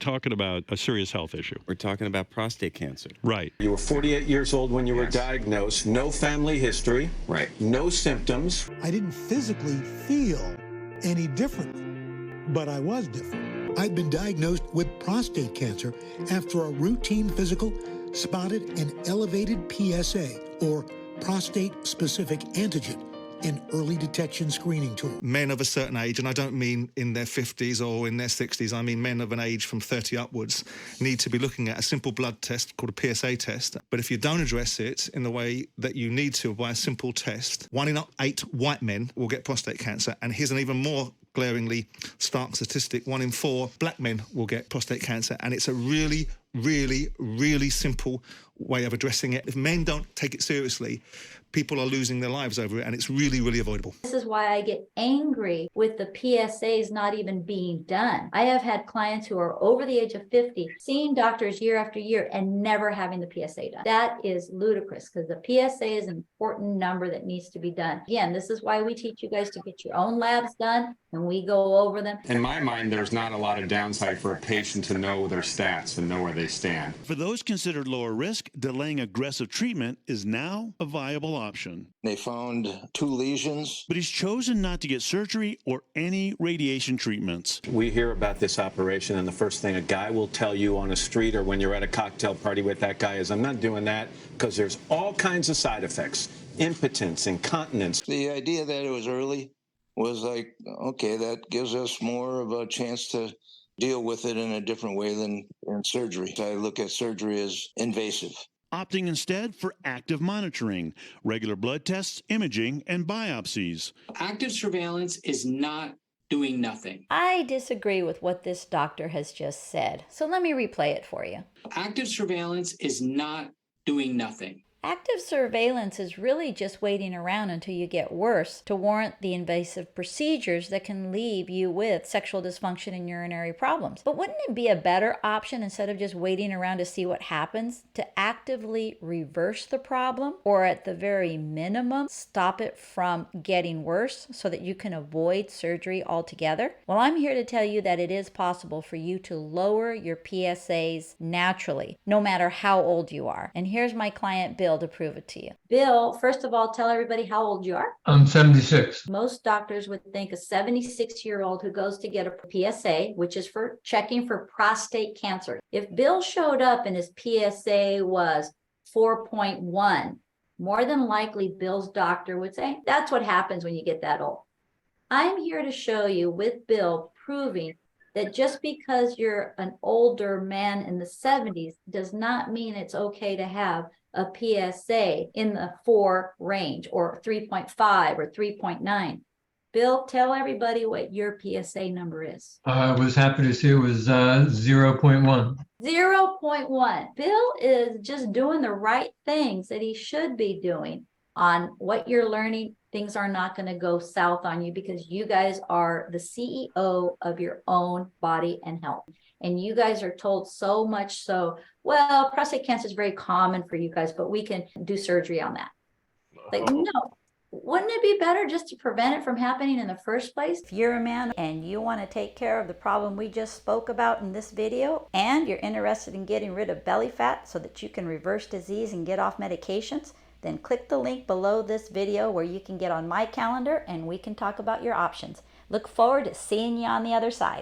talking about a serious health issue. We're talking about prostate cancer. Right. You were 48 years old when you were diagnosed. No family history. Right. No symptoms. I didn't physically feel any different, but I was different. I'd been diagnosed with prostate cancer after a routine physical spotted an elevated PSA, or prostate-specific antigen, an early detection screening tool. Men of a certain age, and I don't mean in their 50s or in their 60s, I mean men of an age from 30 upwards, need to be looking at a simple blood test called a PSA test. But if you don't address it in the way that you need to by a simple test, 1 in 8 white men will get prostate cancer. And here's an even more glaringly stark statistic: 1 in 4 black men will get prostate cancer. And it's a really, really, really simple way of addressing it. If men don't take it seriously, people are losing their lives over it, and it's really, really avoidable. This is why I get angry with the PSAs not even being done. I have had clients who are over the age of 50, seeing doctors year after year and never having the PSA done. That is ludicrous, because the PSA is an important number that needs to be done. Again, this is why we teach you guys to get your own labs done, and we go over them. In my mind, there's not a lot of downside for a patient to know their stats and know where they stand. For those considered lower risk, delaying aggressive treatment is now a viable option. They found 2 lesions. But he's chosen not to get surgery or any radiation treatments. We hear about this operation, and the first thing a guy will tell you on a street or when you're at a cocktail party with that guy is, I'm not doing that because there's all kinds of side effects: impotence, incontinence. The idea that it was early was like, okay, that gives us more of a chance to deal with it in a different way than in surgery. I look at surgery as invasive. Opting instead for active monitoring, regular blood tests, imaging, and biopsies. Active surveillance is not doing nothing. I disagree with what this doctor has just said, so let me replay it for you. Active surveillance is not doing nothing. Active surveillance is really just waiting around until you get worse to warrant the invasive procedures that can leave you with sexual dysfunction and urinary problems. But wouldn't it be a better option, instead of just waiting around to see what happens, to actively reverse the problem, or at the very minimum, stop it from getting worse so that you can avoid surgery altogether? Well, I'm here to tell you that it is possible for you to lower your PSAs naturally, no matter how old you are. And here's my client, Bill, to prove it to you. Bill, first of all, tell everybody how old you are. I'm 76. Most doctors would think a 76-year-old who goes to get a PSA, which is for checking for prostate cancer. If Bill showed up and his PSA was 4.1, more than likely Bill's doctor would say, that's what happens when you get that old. I'm here to show you with Bill proving that just because you're an older man in the 70s does not mean it's okay to have a PSA in the 4 range, or 3.5 or 3.9. Bill, tell everybody what your PSA number is. I was happy to see it was 0.1. 0.1. Bill is just doing the right things that he should be doing. On what you're learning, things are not going to go south on you, because you guys are the CEO of your own body and health. And you guys are told so much so, well, prostate cancer is very common for you guys, but we can do surgery on that. Like, no, wouldn't it be better just to prevent it from happening in the first place? If you're a man and you want to take care of the problem we just spoke about in this video, and you're interested in getting rid of belly fat so that you can reverse disease and get off medications, then click the link below this video where you can get on my calendar and we can talk about your options. Look forward to seeing you on the other side.